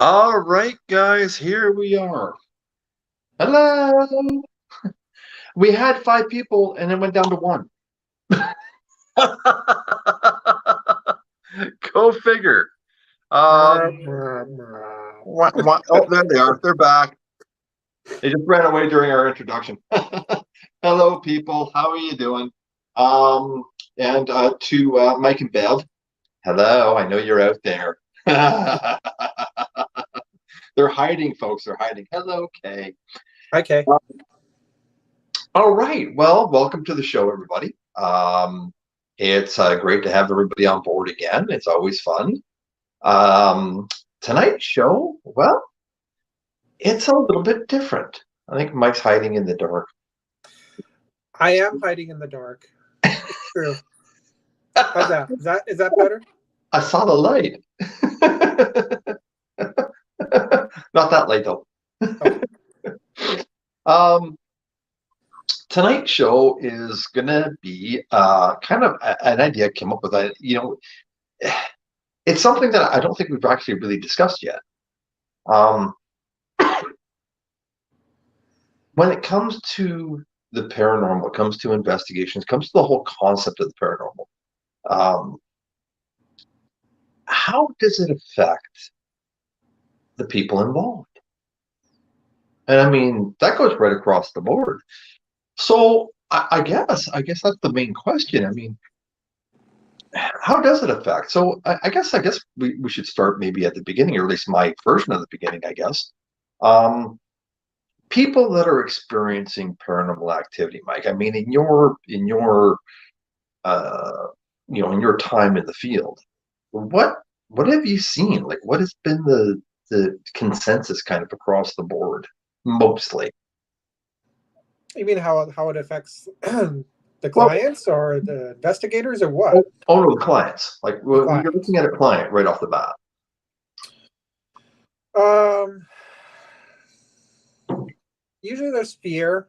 All right, guys, here we are. Hello. We had five people and it went down to one. Go figure. Oh, there they are. They're back. They just ran away during our introduction. Hello, people. How are you doing? And to Mike and Bev, hello. I know you're out there. They're hiding, folks. They're hiding. Hello, Kay. Okay. All right. Well, welcome to the show, everybody. It's great to have everybody on board again. It's always fun. Tonight's show, well, it's a little bit different. I think Mike's hiding in the dark. I am hiding in the dark. It's true. How's that? Is that better? I saw the light. Not that light, though. Okay. Tonight's show is going to be kind of an idea I came up with. It's something that I don't think we've actually really discussed yet. When it comes to the paranormal, it comes to investigations, it comes to the whole concept of the paranormal, how does it affect the people involved? And I mean, that goes right across the board. So I guess that's the main question. I mean, how does it affect? So I guess we should start maybe at the beginning, or at least my version of the beginning, I guess. People that are experiencing paranormal activity, Mike. I mean, in your in your time in the field, what have you seen? Like, what has been the consensus kind of across the board, mostly? You mean how it affects the clients or the investigators or what? Oh no, the clients. Like when you're looking at a client right off the bat. Usually there's fear,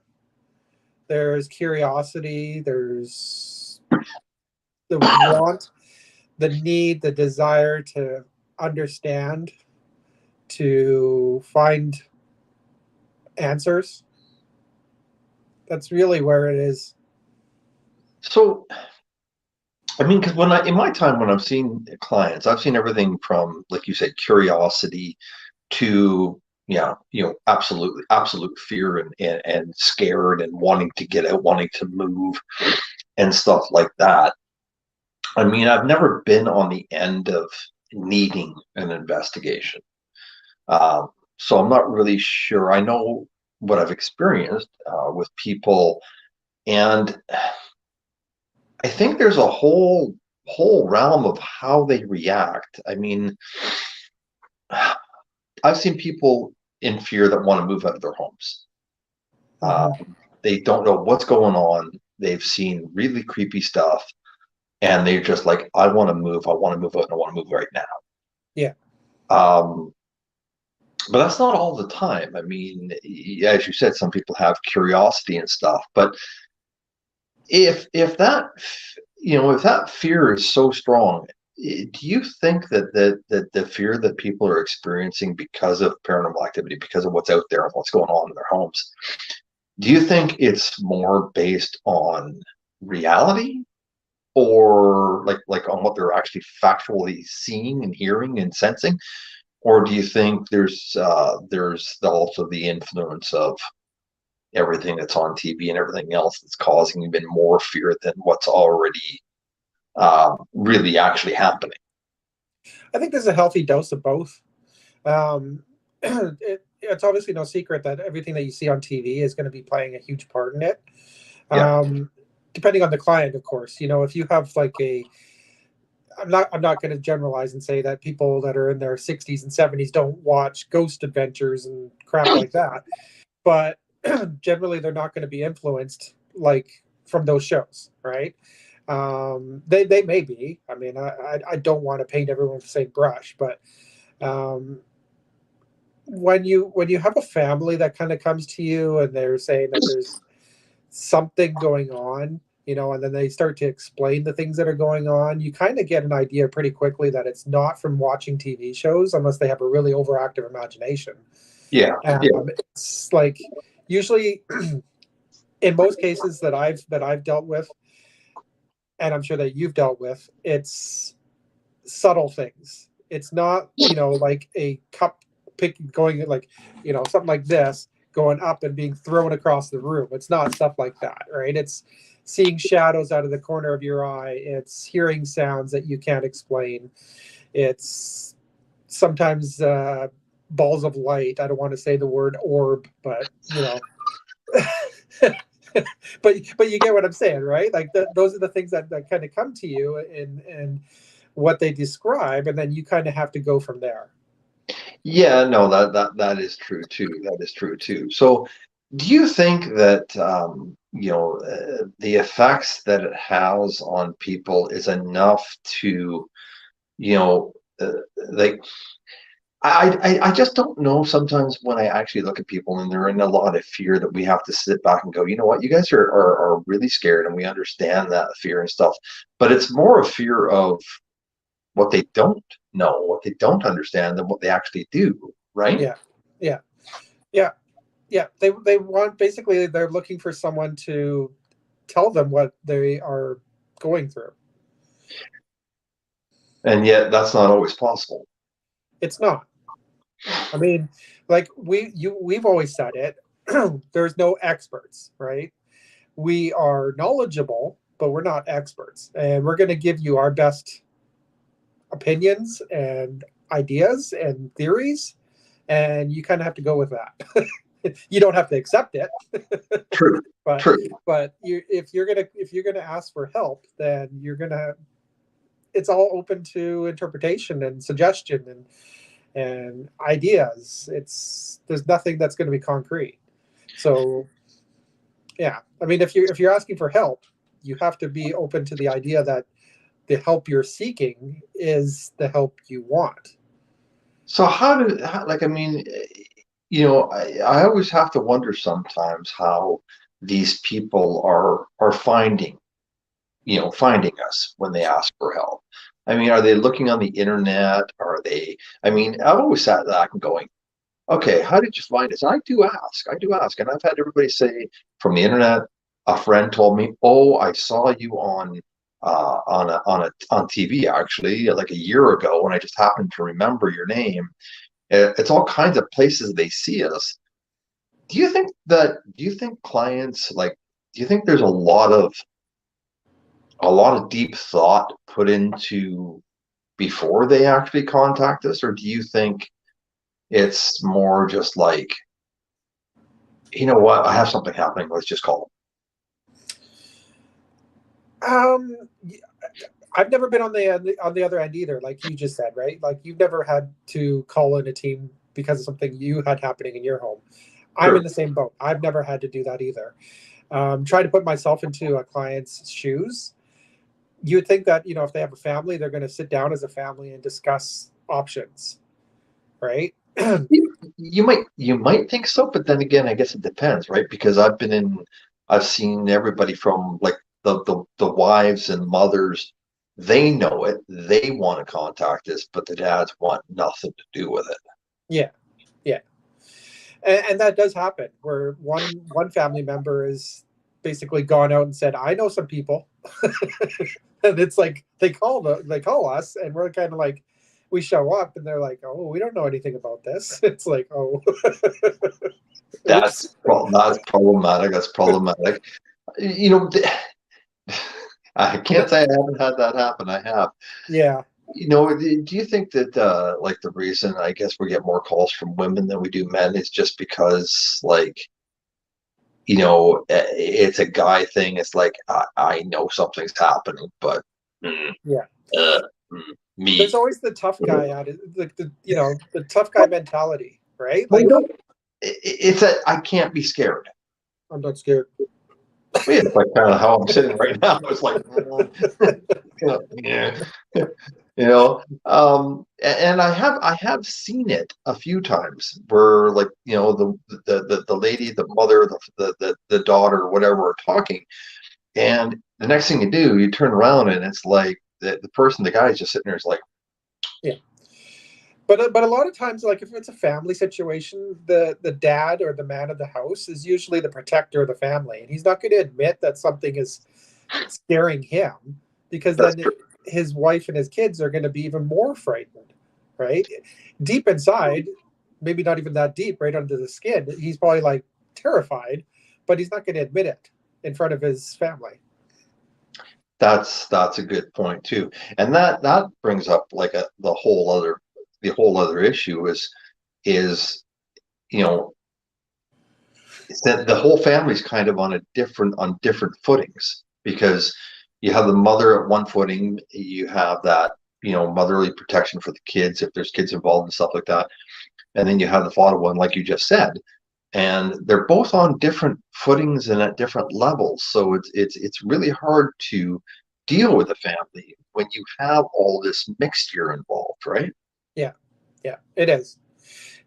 there's curiosity, there's the want, the need, the desire to understand, to find answers. That's really where it is. So, I mean, because in my time when I've seen clients, I've seen everything from, like you said, curiosity to absolute fear and scared and wanting to get out, wanting to move and stuff like that. I mean, I've never been on the end of needing an investigation. So I'm not really sure. I know what I've experienced with people, and I think there's a whole realm of how they react. I mean, I've seen people in fear that want to move out of their homes. They don't know what's going on. They've seen really creepy stuff, and they're just like, I want to move. I want to move out, and I want to move right now. Yeah. But that's not all the time. I mean, as you said, some people have curiosity and stuff. But if that fear is so strong, do you think that the fear that people are experiencing because of paranormal activity, because of what's out there and what's going on in their homes, do you think it's more based on reality, or like on what they're actually factually seeing and hearing and sensing? Or do you think there's also the influence of everything that's on TV and everything else that's causing even more fear than what's already really actually happening? I think there's a healthy dose of both. It's obviously no secret that everything that you see on TV is going to be playing a huge part in it. Yeah. Depending on the client, of course. If you have like I'm not going to generalize and say that people that are in their 60s and 70s don't watch Ghost Adventures and crap like that. But generally, they're not going to be influenced like from those shows, right? They may be. I mean, I don't want to paint everyone with the same brush, but when you have a family that kind of comes to you and they're saying that there's something going on, and then they start to explain the things that are going on, you kind of get an idea pretty quickly that it's not from watching TV shows unless they have a really overactive imagination. Yeah. Yeah. It's like usually in most cases that I've dealt with, and I'm sure that you've dealt with, it's subtle things. It's not, like a cup going like, something like this going up and being thrown across the room. It's not stuff like that, right? It's seeing shadows out of the corner of your eye. It's hearing sounds that you can't explain. It's sometimes balls of light. I don't want to say the word orb, but but you get what I'm saying, right? Like those are the things that kind of come to you and what they describe, and then you kind of have to go from there. Yeah, no, that is true too. That is true too. So, do you think that the effects that it has on people is enough to, you know, uh, like I just don't know sometimes when I actually look at people and they're in a lot of fear that we have to sit back and go, you know what, you guys are really scared and we understand that fear and stuff, but it's more a fear of what they don't know, what they don't understand than what they actually do, right? Yeah, yeah, yeah, yeah. They want, basically they're looking for someone to tell them what they are going through. And yet that's not always possible. It's not. I mean, like we've always said it. There's no experts, right? We are knowledgeable, but we're not experts, and we're going to give you our best opinions and ideas and theories, and you kind of have to go with that. You don't have to accept it, True. but True. if you're gonna ask for help, then it's all open to interpretation and suggestion and ideas. There's nothing that's going to be concrete. So yeah, I mean, if you're asking for help, you have to be open to the idea that the help you're seeking is the help you want. So like, I mean, I always have to wonder sometimes how these people are finding us when they ask for help. I mean, are they looking on the internet? I mean, I've always sat back and going, okay, how did you find us? I do ask. And I've had everybody say from the internet, a friend told me, oh, I saw you on TV actually like a year ago, and I just happened to remember your name. It's all kinds of places they see us. Do you think clients like, do you think there's a lot of deep thought put into before they actually contact us, or do you think it's more just like, you know what, I have something happening, let's just call Um, I've never been on the other end either, like you just said, right? Like you've never had to call in a team because of something you had happening in your home. I'm them? in the same boat. I've never had to do that either. Try to put myself into a client's shoes. You would think that, if they have a family, they're going to sit down as a family and discuss options, right? You might think so, but then again, I guess it depends, right? Because I've seen everybody from like the wives and mothers, they know it, they want to contact us, but the dads want nothing to do with it. Yeah, yeah, and that does happen where one family member is basically gone out and said, "I know some people," and it's like they call us, and we're kind of like, we show up, and they're like, "Oh, we don't know anything about this." It's like, "Oh, oops." That's problematic. That's problematic. You know, I can't say I haven't had that happen. I have. Yeah. Do you think that like the reason I guess we get more calls from women than we do men is just because like, it's a guy thing. It's like I know something's happening, but mm, Yeah. uh, mm, There's me. always the tough guy at it, the tough guy mentality, right? Well, Like, it's I can't be scared. I'm not scared. Yeah, it's like kind of how I'm sitting right now. It's like, yeah, and I have seen it a few times where like, the lady, the mother, the daughter, whatever are talking, And the next thing you do, you turn around and it's like the guy is just sitting there is like, Yeah. But a lot of times, like if it's a family situation, the dad or the man of the house is usually the protector of the family, and he's not going to admit that something is scaring him, because that's then true. his wife and his kids are going to be even more frightened, right? Deep inside, maybe not even that deep, right under the skin, he's probably like terrified, but he's not going to admit it in front of his family. That's a good point too. And that brings up like the whole other issue is you know it's that the whole family's kind of on different footings, because you have the mother at one footing, you have that motherly protection for the kids if there's kids involved and stuff like that, and then you have the father one like you just said, and they're both on different footings and at different levels, so it's really hard to deal with a family when you have all this mixture involved, right? Yeah, yeah, it is.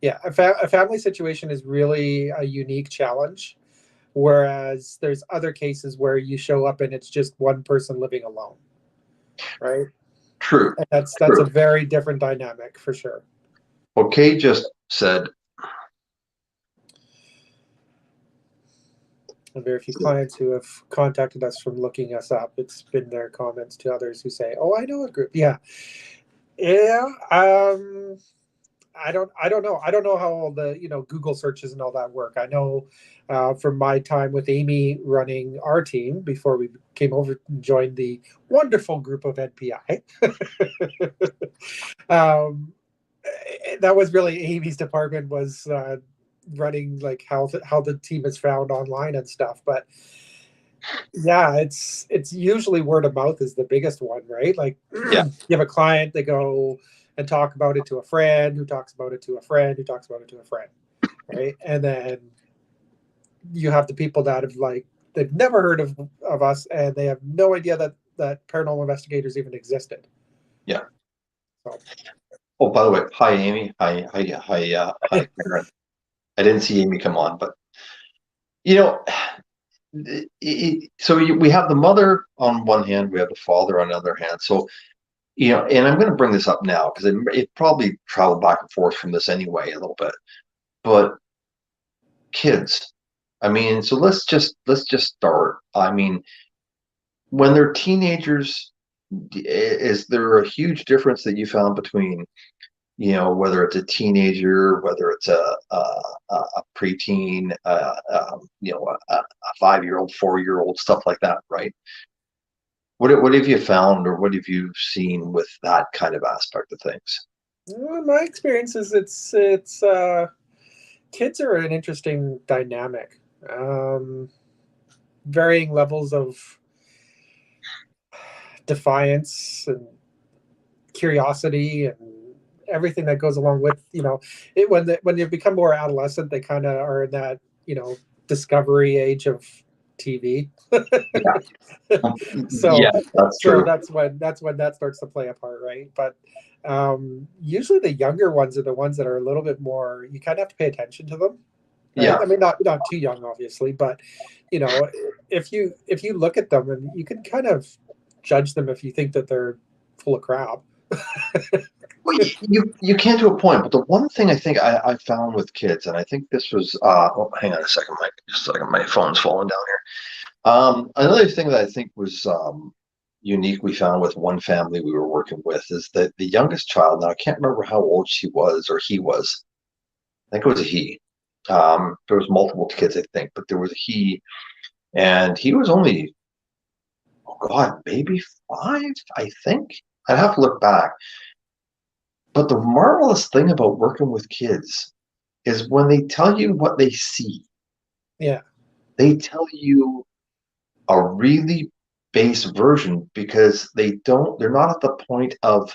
Yeah, a family situation is really a unique challenge, whereas there's other cases where you show up and it's just one person living alone, right? True, And that's a true. very different dynamic for sure. Okay, just said. And very few clients who have contacted us from looking us up, it's been their comments to others who say, "Oh, I know a group." Yeah, yeah. I don't know. I don't know how all the Google searches and all that work. I know from my time with Amy running our team before we came over and joined the wonderful group of NPI. um, that was really Amy's department, was running like how the team is found online and stuff. But yeah, it's usually word of mouth is the biggest one, right? Like Yeah, you have a client, they go and talk about it to a friend who talks about it to a friend who talks about it to a friend, right? And then you have the people that have like they've never heard of us, and they have no idea that paranormal investigators even existed. yeah. So Oh, by the way, hi Amy. Hi Karen. I didn't see Amy come on, but you know, we have the mother on one hand, we have the father on the other hand. So, and I'm going to bring this up now because it probably traveled back and forth from this anyway a little bit. But kids, I mean, so let's just start. I mean, when they're teenagers, is there a huge difference that you found between whether it's a teenager, whether it's a preteen, a 5-year-old, 4-year-old, stuff like that, right? What have you found, or what have you seen with that kind of aspect of things? well, my experience is it's kids are an interesting dynamic. Varying levels of defiance and curiosity and everything that goes along with it. When you become more adolescent, they kind of are in that discovery age of TV. Yeah, so yeah, that's so true. that's when that starts to play a part, right? But usually the younger ones are the ones that are a little bit more, you kind of have to pay attention to them, right? Yeah, I mean, not too young obviously, but you know if you look at them, and you can kind of judge them if you think that they're full of crap. well, you can to a point, but the one thing I think I found with kids, and I think this was oh, hang on a second, Mike, just a second, my phone's falling down here. Another thing that I think was unique we found with one family we were working with is that the youngest child, now I can't remember how old she was or he was. I think it was a he. There was multiple kids, I think, but there was a he, and he was only, oh God, maybe 5, I think. I'd have to look back. But the marvelous thing about working with kids is when they tell you what they see, Yeah, they tell you a really base version, because they're not at the point of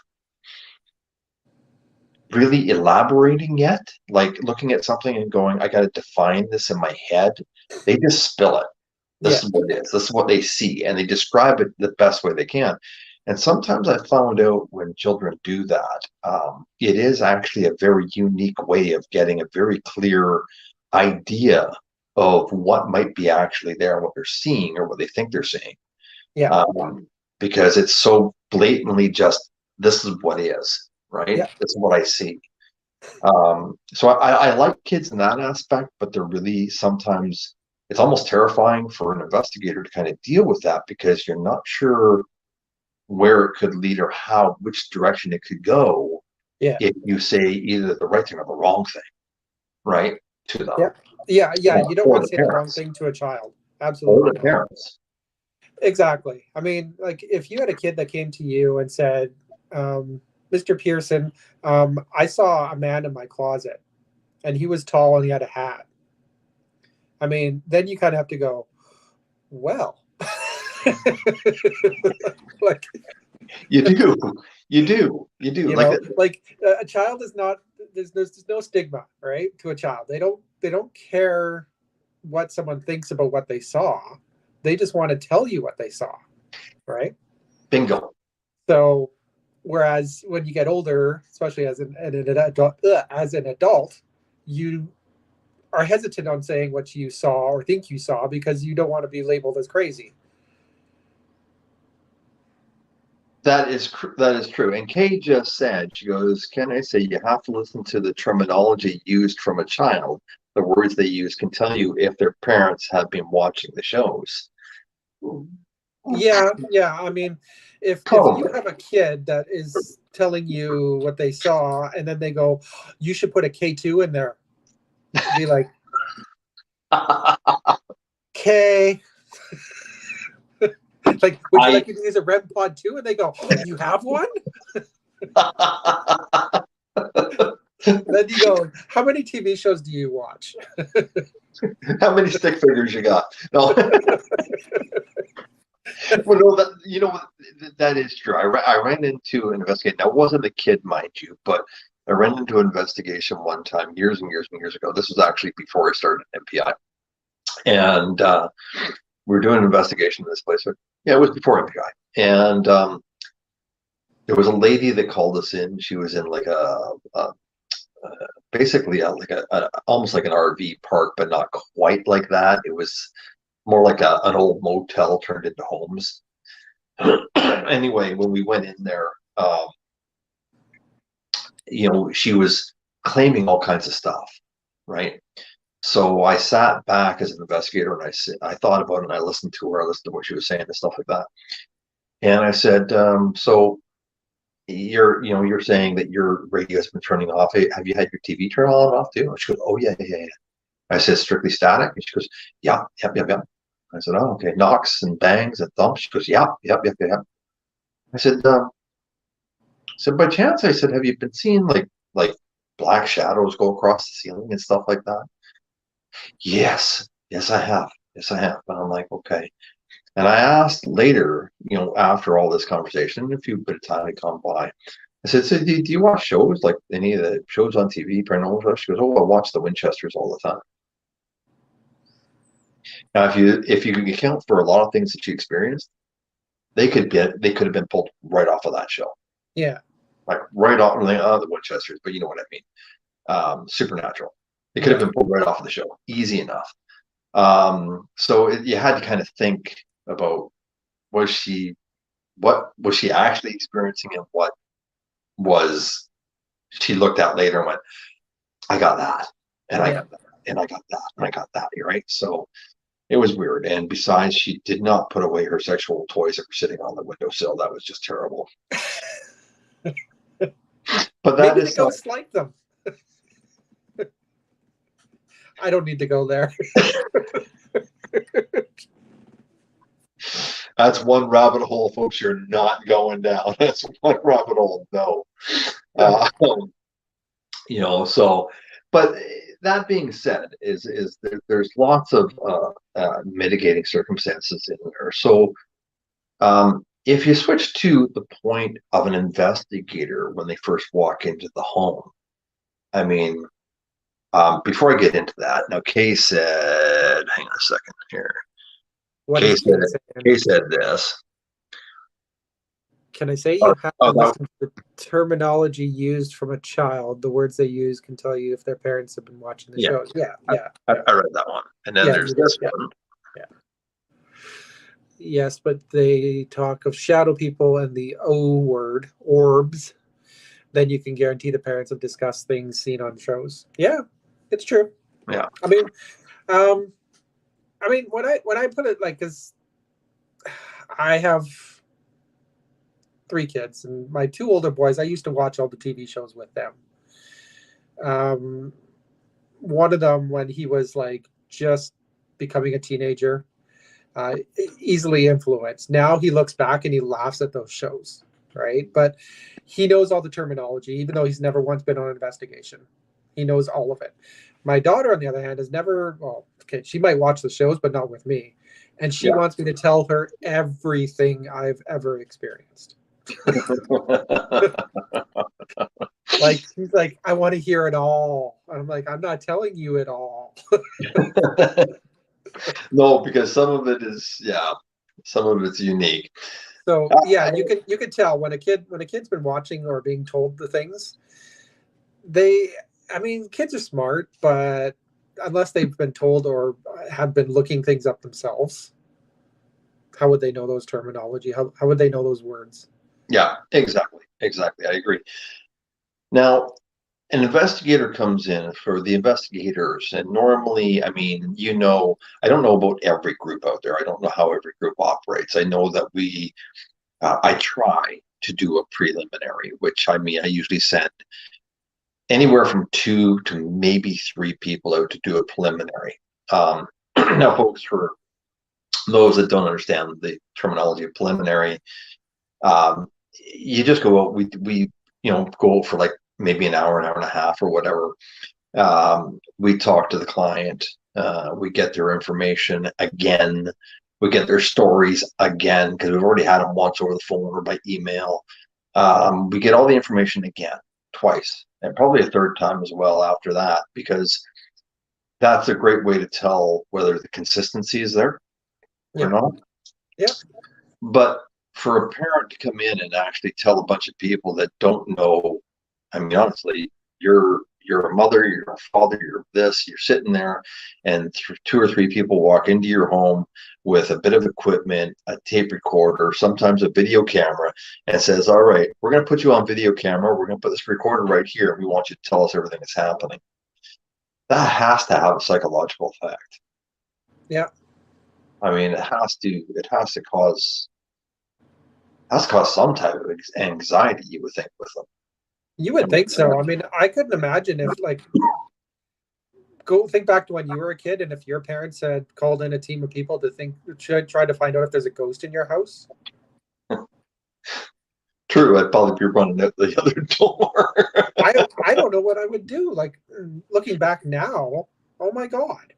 really elaborating yet, like looking at something and going, I got to define this in my head. They just spill it. yeah, This is what it is. This is what they see, and they describe it the best way they can. And sometimes I found out when children do that, it is actually a very unique way of getting a very clear idea of what might be actually there, what they're seeing, or what they think they're seeing. Yeah. Because it's so blatantly just, this is what is, right? Yeah. This is what I see. So I like kids in that aspect, but they're really, sometimes it's almost terrifying for an investigator to kind of deal with that, because you're not sure where it could lead or which direction it could go Yeah. if you say either the right thing or the wrong thing, right? To them. Yeah. You don't Or want to the say the wrong parents. thing to a child. Or Absolutely the not. parents. Exactly. I mean, like if you had a kid that came to you and said, Mr. Pearson, I saw a man in my closet and he was tall and he had a hat. I mean, then you kind of have to go, well, like, You do. you Like, know, like a child is not, there's no stigma, right? To a child. They don't care what someone thinks about what they saw. They just want to tell you what they saw, right? bingo. So, whereas when you get older, especially as an adult, you are hesitant on saying what you saw or think you saw because you don't want to be labeled as crazy. That is true. And Kay just said, she goes, "Can I say you have to listen to the terminology used from a child? The words they use can tell you if their parents have been watching the shows." Yeah. I mean, if you Probably. have a kid that is telling you what they saw and then they go, you should put a K2 in there, be like, K. Like, would you like me to use a REM pod too? And they go, oh, you have one? Then you go, how many TV shows do you watch? How many stick figures you got? No. Well, no, that is true. I ran into an investigation. Now, it wasn't a kid, mind you, but I ran into an investigation one time, years and years and years ago. This was actually before I started MPI, and we were doing an investigation in this place. Yeah, it was before MPI, and there was a lady that called us in. She was in like basically like a almost like an RV park, but not quite like that. It was more like an old motel turned into homes. Anyway, when we went in there, she was claiming all kinds of stuff, right? So I sat back as an investigator and I thought about it and I listened to her, I listened to what she was saying and stuff like that. And I said, so you're saying that your radio has been turning off. Hey, have you had your TV turn on and off too? And she goes, oh yeah. I said, strictly static? And she goes, yeah, yep. I said, oh, okay. Knocks and bangs and thumps. She goes, yeah. I said, by chance, I said, have you been seeing like black shadows go across the ceiling and stuff like that? Yes, I have. Yes, I have. And I'm like, okay. And I asked later, after all this conversation, a few bit of time had gone by. I said, so do you watch shows, like any of the shows on TV, paranormal shows? She goes, oh, I watch the Winchesters all the time. Now, if you can account for a lot of things that she experienced, they could have been pulled right off of that show. Yeah. Like right off of the Winchesters, but you know what I mean. Supernatural. They could have been pulled right off of the show, easy enough. So you had to kind of think about what was she actually experiencing, and what was she looked at later and went, I got that, and I got that, and I got that, and I got that. Right? So it was weird. And besides, she did not put away her sexual toys that were sitting on the windowsill. That was just terrible. But that Maybe is the ghosts like them. I don't need to go there. That's one rabbit hole, folks. You're not going down. That's one rabbit hole. No. So, but that being said, there's lots of mitigating circumstances in there. So, if you switch to the point of an investigator when they first walk into the home, I mean, before I get into that, now Kay said, hang on a second here. What Kay is Kay said this. Can I say you have to listen to the terminology used from a child? The words they use can tell you if their parents have been watching the shows. Yeah. I read that one. And then there's this one. Yeah. Yes, but they talk of shadow people and the O word, orbs. Then you can guarantee the parents have discussed things seen on shows. Yeah, it's true. Yeah. I mean, um, when I put it like, because I have 3 kids, and my 2 older boys, I used to watch all the TV shows with them. Um, one of them, when he was like just becoming a teenager, uh, easily influenced. Now he looks back and he laughs at those shows, right? But he knows all the terminology, even though he's never once been on an investigation. He knows all of it. My daughter, on the other hand, has never, well, okay, she might watch the shows, but not with me. And she Yeah. wants me to tell her everything I've ever experienced. Like, she's like, I want to hear it all. I'm like, I'm not telling you it all. No, because some of it is, yeah, some of it's unique. So Uh, yeah, you can tell when a kid's been watching or being told the things, they, I mean, kids are smart, but unless they've been told or have been looking things up themselves, how would they know those terminology? How would they know those words? yeah, exactly. Exactly. I agree. Now, an investigator comes in for the investigators, and normally, I mean, I don't know about every group out there. I don't know how every group operates. I know that I try to do a preliminary, which I mean, I usually send anywhere from 2 to maybe 3 people out to do a preliminary. Now, folks, for those that don't understand the terminology of preliminary, um, you just go out. We go out for like maybe an hour and a half, or whatever. We talk to the client. We get their information again. We get their stories again because we've already had them once over the phone or by email. We get all the information again, twice, and probably a third time as well after that, because that's a great way to tell whether the consistency is there or Yeah, not. yeah, But for a parent to come in and actually tell a bunch of people that don't know, I mean, honestly, you're a mother, you're a father, you're this, you're sitting there, and 2 or 3 people walk into your home with a bit of equipment, a tape recorder, sometimes a video camera, and says, "All right, we're going to put you on video camera. We're going to put this recorder right here. We want you to tell us everything that's happening." That has to have a psychological effect. yeah. I mean, it has to cause some type of anxiety, you would think, with them. You would think so. I mean, I couldn't imagine if, like, go think back to when you were a kid, and if your parents had called in a team of people to try to find out if there's a ghost in your house. True, I'd probably be running out the other door. I don't know what I would do. Like, looking back now, oh my god!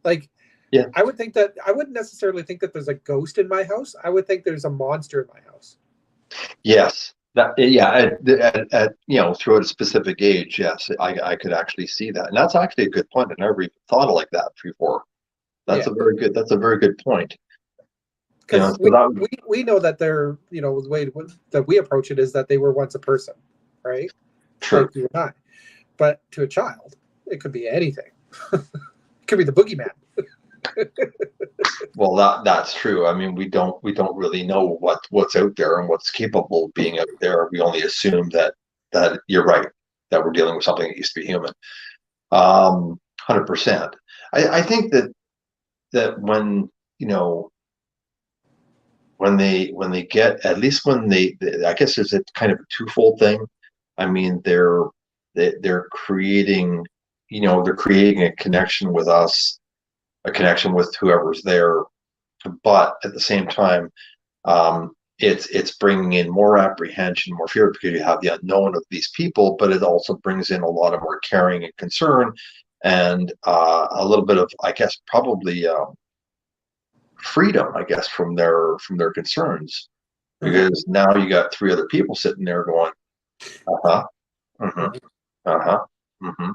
Like, Yeah. I wouldn't necessarily think that there's a ghost in my house. I would think there's a monster in my house. Yes. Throughout a specific age, yes, I could actually see that, and that's actually a good point. I never even thought of like that before. Yeah, That's a very good point. because So that we know that they're, the way that we approach it is that they were once a person, right? true. Like you and I. But to a child, it could be anything. It could be the boogeyman. Well, that's true. I mean, we don't really know what's out there and what's capable of being out there. We only assume that you're right, that we're dealing with something that used to be human. 100%. I think that when when they get, at least when I guess there's a kind of a twofold thing. I mean, they're creating, they're creating a connection with us, a connection with whoever's there, but at the same time, it's bringing in more apprehension, more fear, because you have the unknown of these people, but it also brings in a lot of more caring and concern, and a little bit of, I guess, probably freedom, I guess, from their concerns, Mhm, because now you got 3 other people sitting there going, uh-huh, uh-huh, mhm. uh-huh, mm-hmm,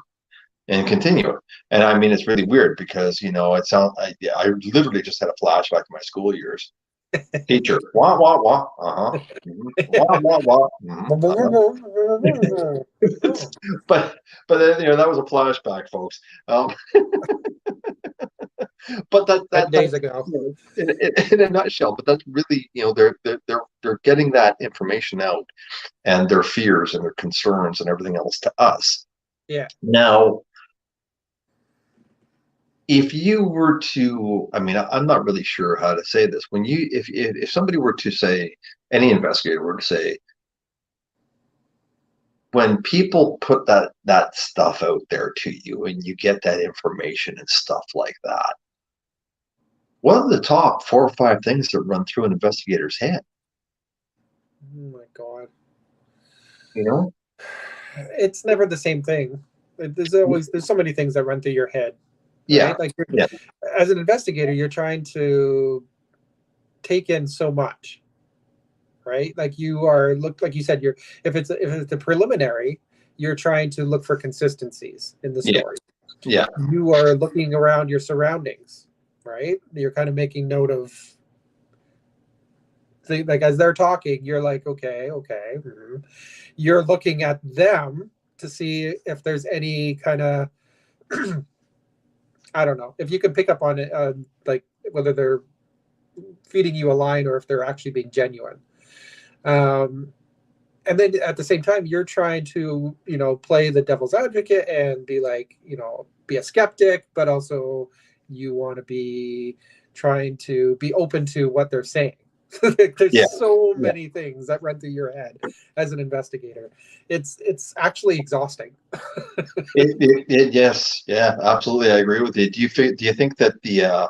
and continue it. And I mean, it's really weird because, it sounds, I literally just had a flashback to my school years. Teacher, wah, wah, wah, uh-huh, wah, wah, wah, uh-huh. But then, that was a flashback, folks. Um, But 10 that days ago. in a nutshell. But that's really, they're getting that information out, and their fears and their concerns and everything else to us. Yeah. Now, if you were to, I mean, I'm not really sure how to say this. When you, if somebody were to say, any investigator were to say, when people put that stuff out there to you and you get that information and stuff like that, what are the top 4 or 5 things that run through an investigator's head? Oh my God. You know? It's never the same thing. There's so many things that run through your head, Yeah. right? Like Yeah. as an investigator, you're trying to take in so much, right? Like like you said, if it's a preliminary, you're trying to look for consistencies in the Yeah. story. Yeah. You are looking around your surroundings, right? You're kind of making note of like as they're talking, you're like, okay. Mm-hmm. You're looking at them to see if there's any kind of I don't know if you can pick up on it, like whether they're feeding you a line or if they're actually being genuine. And then at the same time, you're trying to, play the devil's advocate and be like, be a skeptic, but also you want to be trying to be open to what they're saying. Yeah. There's so many things that run through your head as an investigator. It's actually exhausting. Yes, yeah, absolutely. I agree with you. Do you think that the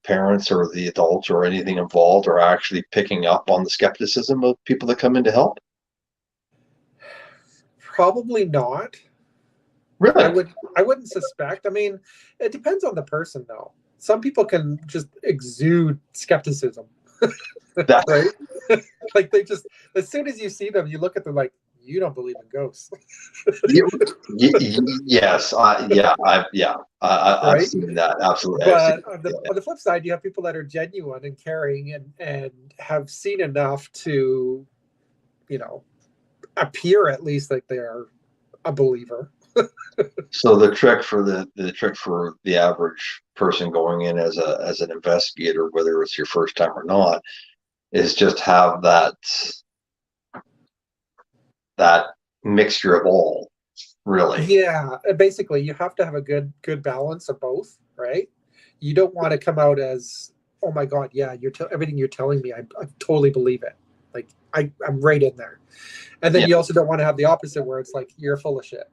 parents or the adults or anything involved are actually picking up on the skepticism of people that come in to help? Probably not. I Really? would I wouldn't suspect. I mean, it depends on the person though. Some people can just exude skepticism, That right? Like they just as soon as you see them, you look at them like you don't believe in ghosts, yes, I've right? seen that. Absolutely, I've seen But that. on the flip side, you have people that are genuine and caring and have seen enough to, you know, appear at least like they are a believer. So the average person going in as an investigator, whether it's your first time or not, is just have that mixture of all, really. Yeah, basically, you have to have a good balance of both, right? You don't want to come out as, oh my God, yeah, everything you're telling me, I totally believe it. Like I'm right in there. And then Yeah. you also don't want to have the opposite where it's like you're full of shit,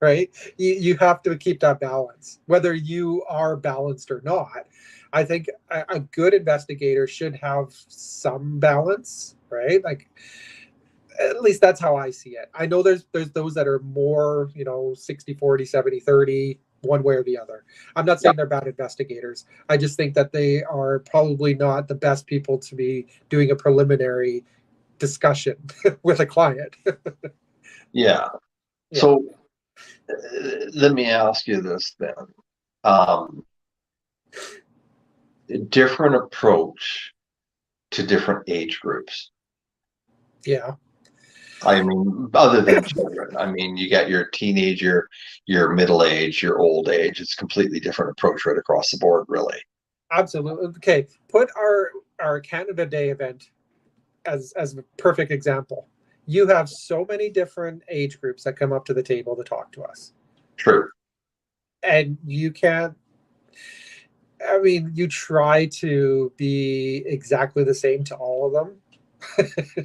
right? You have to keep that balance, whether you are balanced or not. I think a good investigator should have some balance, right? Like at least that's how I see it. I know there's those that are more, 60-40, 70-30, one way or the other. I'm not Yeah. saying they're bad investigators. I just think that they are probably not the best people to be doing a preliminary discussion with a client. Yeah. Yeah. So let me ask you this then. Um, Different approach to different age groups. Yeah. I mean, other than children, I mean, you got your teenager, your middle age, your old age. It's a completely different approach right across the board, really. Absolutely. Okay. Put our Canada Day event as a perfect example. You have so many different age groups that come up to the table to talk to us. True. And you can't I mean, you try to be exactly the same to all of them,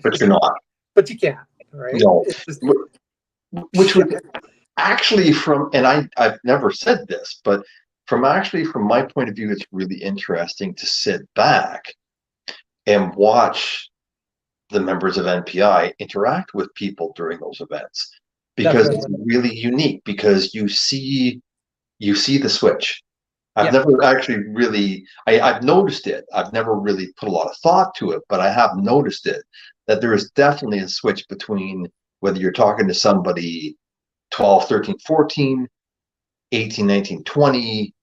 But you're not. but you can't, right? No. It's just, Which yeah, would actually and I've never said this, but from my point of view, it's really interesting to sit back and watch the members of NPI interact with people during those events, because it's definitely. really unique, because you see the switch. I've Yeah, never actually really, I've noticed it. I've never really put a lot of thought to it, but I have noticed it, that there is definitely a switch between whether you're talking to somebody 12, 13, 14, 18, 19, 20,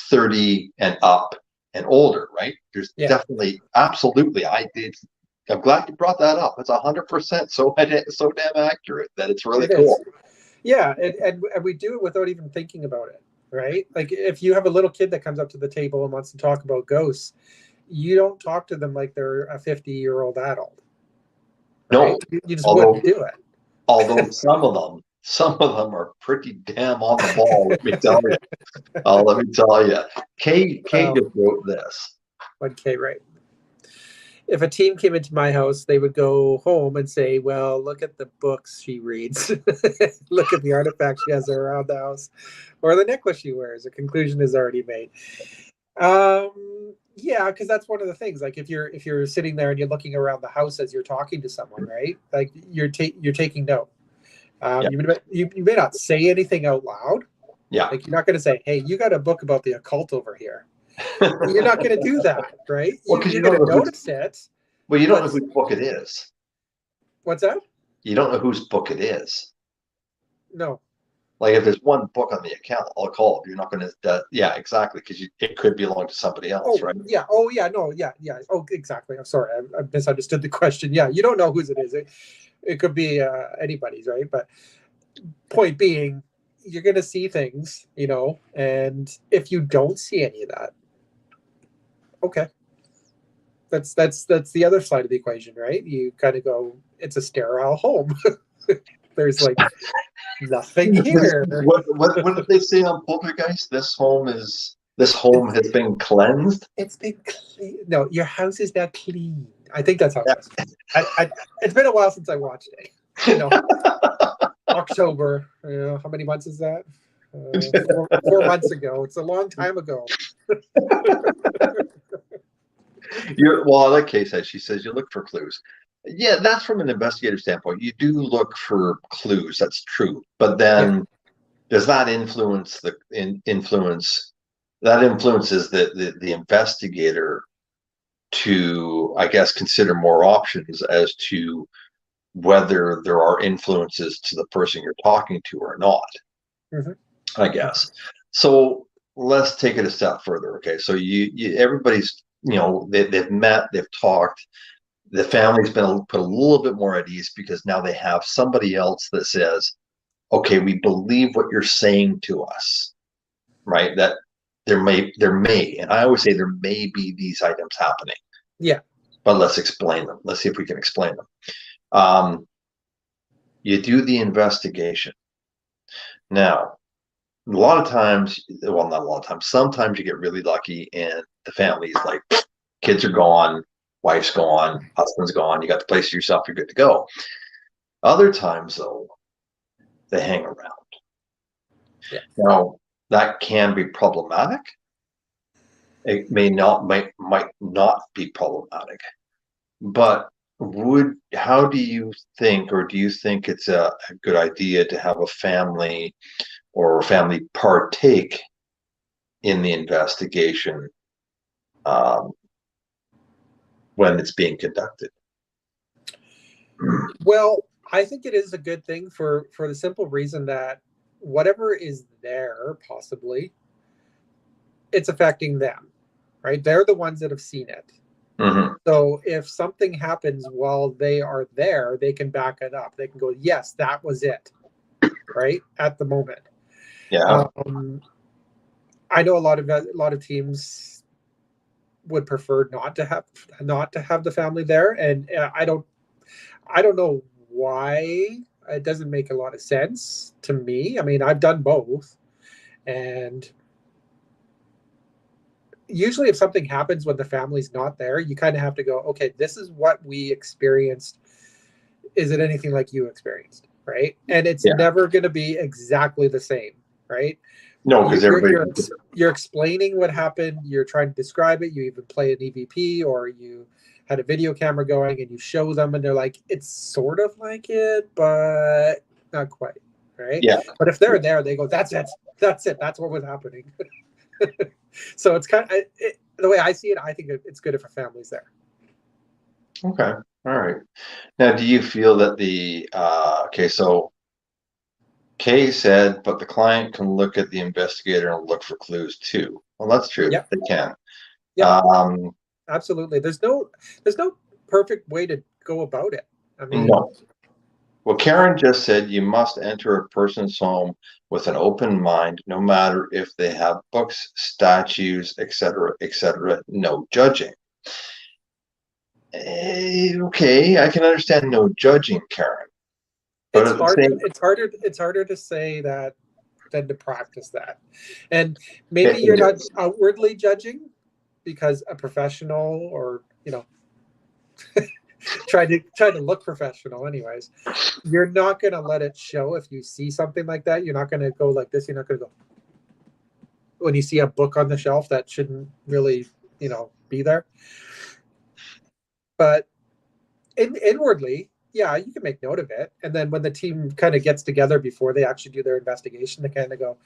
30 and up and older, right? There's yeah. definitely, absolutely. I'm glad you brought that up. It's 100% so damn accurate that it's really It is. cool. Yeah, and we do it without even thinking about it, right? Like if you have a little kid that comes up to the table and wants to talk about ghosts, you don't talk to them like they're a 50-year-old adult, No, right? You just although wouldn't do it. some of them are pretty damn on the ball. Let me tell you. Let me tell you. Kay Well, just wrote this. 1K, right? If a team came into my house, they would go home and say, "Well, look at the books she reads. Look at the artifacts she has around the house, or the necklace she wears." A conclusion is already made. Yeah, because that's one of the things. Like if you're sitting there and you're looking around the house as you're talking to someone, right? Like you're taking note. Yeah. You may not say anything out loud. Yeah. Like you're not going to say, "Hey, you got a book about the occult over here." You're not going to do that, right? Well, because you You're don't going to know notice it. you don't know But whose book it is. what's that? You don't know whose book it is. No. Like if there's one book on the account, I'll call. You're not going to. Yeah, exactly, because it could belong to somebody else, Oh right? yeah. Oh yeah. No. Yeah. Yeah. Oh, exactly. I'm sorry. I misunderstood the question. Yeah, you don't know whose it is. It could be anybody's, right? But point being, you're going to see things, and if you don't see any of that, okay, that's the other side of the equation, right? You kind of go, it's a sterile home. There's like nothing here. What did they say on Poltergeist? This home has been cleansed. It's been clean. No, your house is now clean. I think that's how it was. It's been a while since I watched it. October. How many months is that? 4 months ago. It's a long time ago. Well, like Kay said, she says you look for clues. Yeah, that's from an investigative standpoint. You do look for clues. That's true. But then, does that influence that influences the investigator to, I guess, consider more options as to whether there are influences to the person you're talking to or not, I guess. So let's take it a step further. Okay. So everybody's, they've met, they've talked, the family's been put a little bit more at ease because now they have somebody else that says, okay, we believe what you're saying to us, right? That there may, and I always say there may be these items happening. Yeah. But let's explain them. Let's see if we can explain them. You do the investigation. Now, a lot of times, well, not a lot of times, sometimes you get really lucky and the family's like, kids are gone, wife's gone, husband's gone, you got the place to yourself, you're good to go. Other times, though, they hang around. Yeah. Now, that can be problematic. It might not be problematic. But how do you think, or do you think it's a good idea to have a family or family partake in the investigation when it's being conducted? Well, I think it is a good thing for the simple reason that whatever is there, possibly, it's affecting them, right? They're the ones that have seen it. Mm-hmm. So if something happens while they are there, they can back it up. They can go, yes, that was it, right? At the moment. Yeah. I know a lot of teams would prefer not to have the family there, and I don't know why. It doesn't make a lot of sense to me. I mean, I've done both, and usually if something happens when the family's not there, you kind of have to go, okay, this is what we experienced. Is it anything like you experienced, right? And it's never going to be exactly the same, right? No, because you're explaining what happened. You're trying to describe it. You even play an EVP, or you had a video camera going and you show them and they're like, it's sort of like it, but not quite, right? Yeah. But if they're there, they go, that's it. That's what was happening. So it's kind of the way I see it. I think it's good if a family's there. Okay. All right. Now, do you feel that okay, so Kay said, but the client can look at the investigator and look for clues too. Well, that's true. Yep. They can. Yeah. Absolutely. There's no perfect way to go about it. I mean, no. Well, Karen just said you must enter a person's home with an open mind, no matter if they have books, statues, etc., no judging. Okay, I can understand no judging, Karen. But It's at the hard. same, It's harder to say that than to practice that. And maybe it you're not is. outwardly judging because a professional, or try to look professional anyways. You're not going to let it show. If you see something like that, you're not going to go like this. You're not going to go when you see a book on the shelf that shouldn't really be there. But inwardly, yeah, you can make note of it. And then when the team kind of gets together before they actually do their investigation, they kind of go,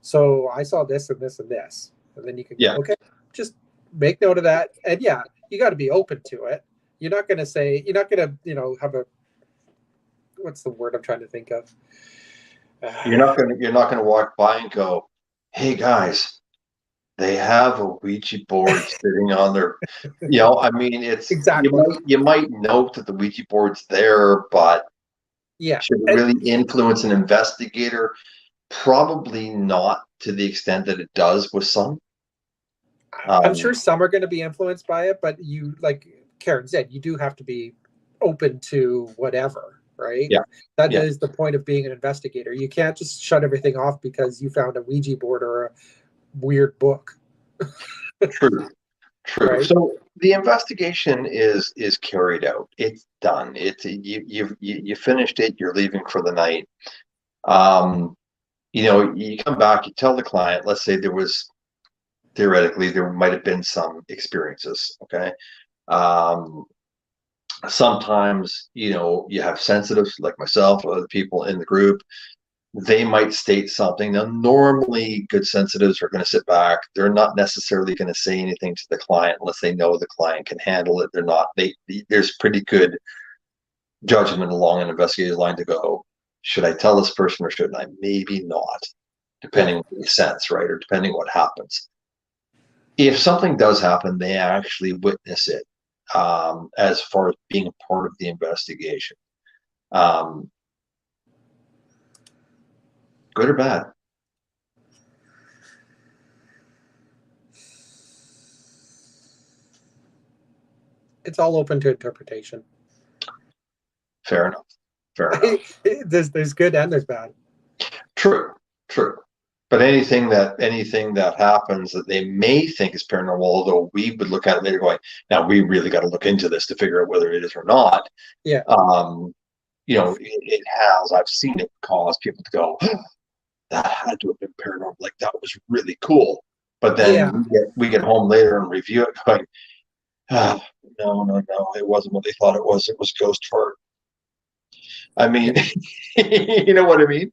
so I saw this and this and this. And then you can go, Yeah. okay, just make note of that. And yeah, you got to be open to it. You're not going to have a, what's the word I'm trying to think of? You're not gonna walk by and go, "Hey guys, they have a Ouija board sitting on their," I mean, it's Exactly. you might note that the Ouija board's there, but Yeah. should it really influence an investigator? Probably not to the extent that it does with some. I'm sure Um, some are going to be influenced by it, but you, like Karen said, you do have to be open to whatever, right? yeah, That yeah, is the point of being an investigator. You can't just shut everything off because you found a Ouija board or a weird book, true, true. right? So the investigation is carried out. It's done. It's you finished it. You're leaving for the night. Um, you come back, you tell the client, let's say there was theoretically there might have been some experiences, okay? Um, Sometimes, you have sensitives like myself or other people in the group, they might state something. Now, normally good sensitives are going to sit back. They're not necessarily going to say anything to the client unless they know the client can handle it. They're not, there's pretty good judgment along an investigator's line to go, should I tell this person or shouldn't I? Maybe not, Yeah, depending on what sense, right? Or depending what happens. If something does happen, they actually witness it, as far as being a part of the investigation. Um, Good or bad? it's all open to interpretation. Fair enough. Fair enough. There's good and there's bad. True. True. But anything that happens that they may think is paranormal, although we would look at it later going, now we really got to look into this to figure out whether it is or not. Yeah, It has. I've seen it cause people to go, that had to have been paranormal. Like that was really cool. But then yeah, we get home later and review it, going, no, no, no, it wasn't what they thought it was. It was ghost fart. I yeah, mean, you know what I mean?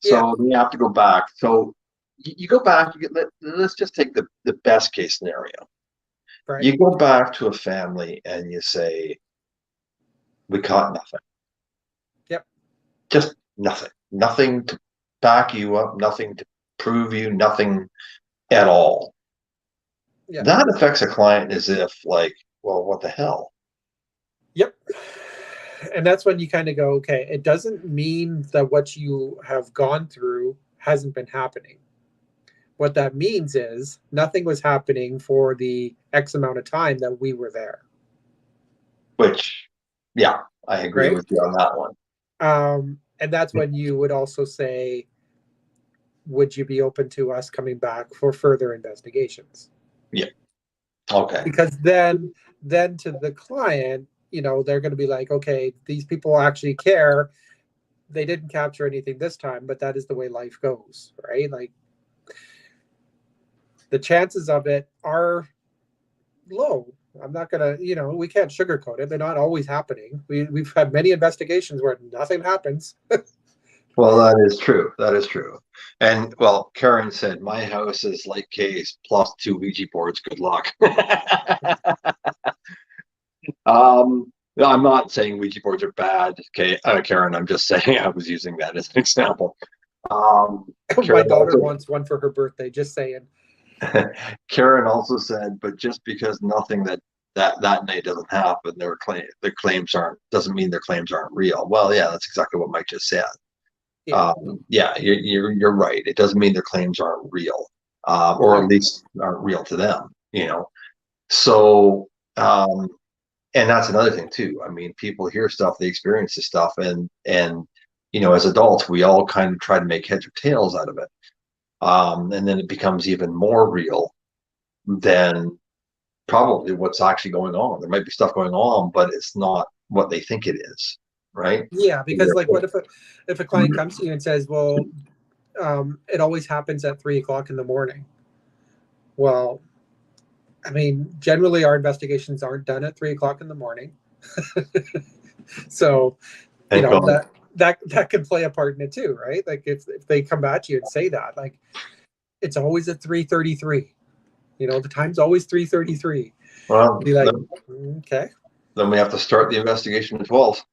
yeah. So you have to go back. So you go back. Let's just take the best case scenario. Right. You go back to a family and you say, we caught nothing. Yep. Just nothing. Nothing to back you up, nothing to prove you, nothing at all. Yeah. That affects a client as if, like, well, what the hell? Yep. And that's when you kind of go, okay, it doesn't mean that what you have gone through hasn't been happening. What that means is nothing was happening for the X amount of time that we were there. Which, yeah, I agree Right. with you on that one. And that's when you would also say, would you be open to us coming back for further investigations? Yeah. Okay. Because then to the client, they're going to be like, okay, these people actually care. They didn't capture anything this time, but that is the way life goes, right? Like the chances of it are low. I'm not gonna, we can't sugarcoat it. They're not always happening. We've had many investigations where nothing happens. Well, that is true. That is true. And well, Karen said, my house is like case plus 2 Ouija boards. Good luck. No, I'm not saying Ouija boards are bad. Okay, Karen, I'm just saying I was using that as an example. My Karen daughter also, wants one for her birthday. Just saying. Karen also said, but just because nothing that that night doesn't happen, their claims aren't, doesn't mean their claims aren't real. Well, yeah, that's exactly what Mike just said. Yeah. Yeah, you're right. It doesn't mean their claims aren't real, or at least aren't real to them. So, and that's another thing too. I mean, people hear stuff, they experience this stuff, and as adults, we all kind of try to make heads or tails out of it, and then it becomes even more real than probably what's actually going on. There might be stuff going on, but it's not what they think it is, right? Yeah, because like, what if a client comes to you and says, "Well, it always happens at 3 o'clock in the morning." Well, I mean, generally our investigations aren't done at 3 o'clock in the morning, so that could play a part in it too, right? Like if they come at you and say that, like, it's always at 3:33. The time's always 3:33. Well, Be like, okay. Then we have to start the investigation at 12.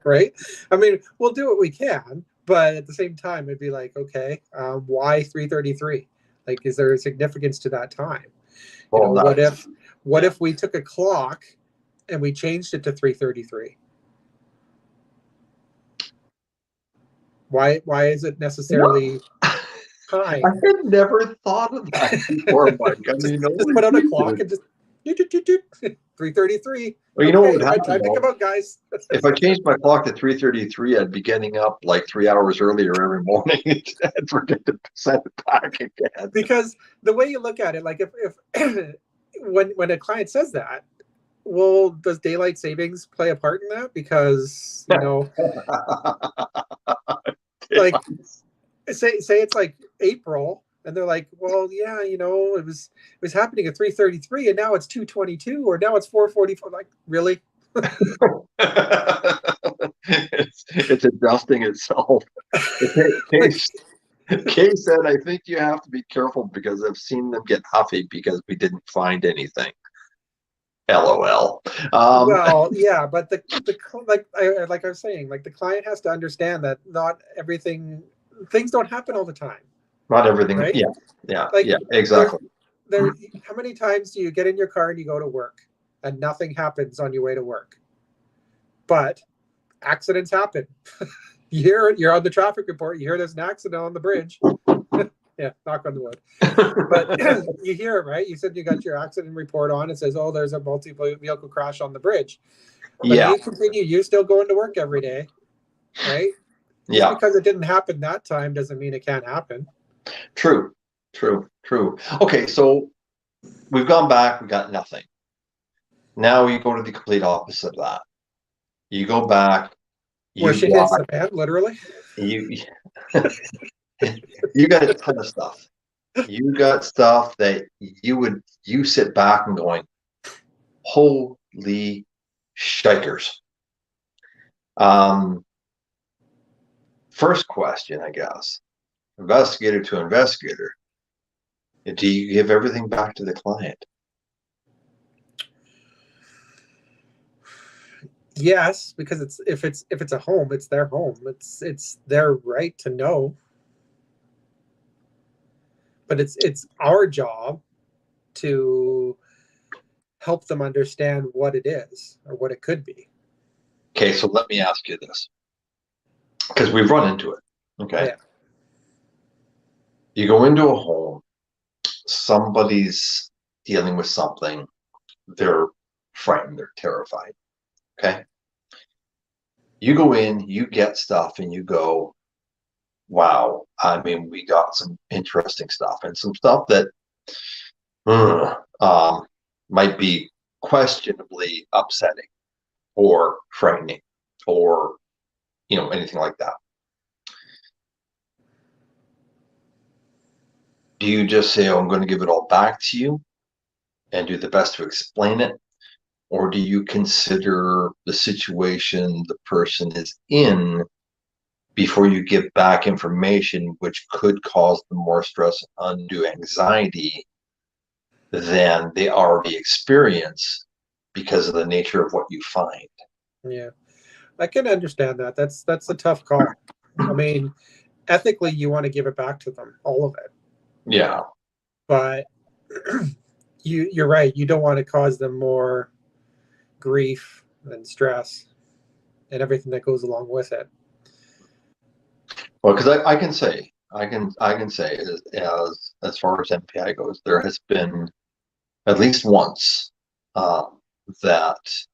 Right? I mean, we'll do what we can, but at the same time, it'd be like, okay, why 3:33? Like, is there a significance to that time? Well, what if we took a clock and we changed it to 3:33? Why is it necessarily time? I had never thought of that before, Mike. I mean, just put out a clock and just 3:33. Well, okay, what would happen? I think about, guys. If I changed my clock to 3:33, I'd be getting up like 3 hours earlier every morning and forget to set it back again. Because the way you look at it, like if when a client says that, well, does daylight savings play a part in that? Because like say it's like April, and they're like, well, yeah, it was happening at 3:33, and now it's 2:22, or now it's 4:44. Like, really? It's adjusting itself. Kay said, I think you have to be careful because I've seen them get huffy because we didn't find anything. LOL. Well, yeah, but like I was saying, like, the client has to understand that not everything, things don't happen all the time. Not everything. Right? Yeah, like, yeah, exactly. How many times do you get in your car and you go to work and nothing happens on your way to work? But accidents happen. You're on the traffic report, you hear there's an accident on the bridge. Yeah, knock on the wood. But you hear it, right? You said you got your accident report on. It says, oh, there's a multi-vehicle crash on the bridge. But you're still going to work every day, right? Just because it didn't happen that time doesn't mean it can't happen. True. Okay, so we've gone back, we got nothing. Now you go to the complete opposite of that. You go back. Where shit hits the fan, literally. You got a ton of stuff. You got stuff that you sit back and going, holy shikers. First question, I guess, investigator to investigator, do you give everything back to the client? Yes, because if it's a home, it's their home. It's their right to know. But it's our job to help them understand what it is or what it could be. Okay, so let me ask you this, because we've run into it. Okay. Yeah. You go into a home, somebody's dealing with something, they're frightened, they're terrified. Okay. You go in, you get stuff, and you go, wow, I mean, we got some interesting stuff and some stuff that might be questionably upsetting or frightening or, anything like that. Do you just say, oh, I'm going to give it all back to you and do the best to explain it? Or do you consider the situation the person is in before you give back information which could cause them more stress and undue anxiety than they already experience because of the nature of what you find? Yeah, I can understand that. That's a tough call. I mean, ethically, you want to give it back to them, all of it. Yeah. But you're right. You don't want to cause them more grief and stress and everything that goes along with it. Well, because I can say as far as MPI goes, there has been at least once that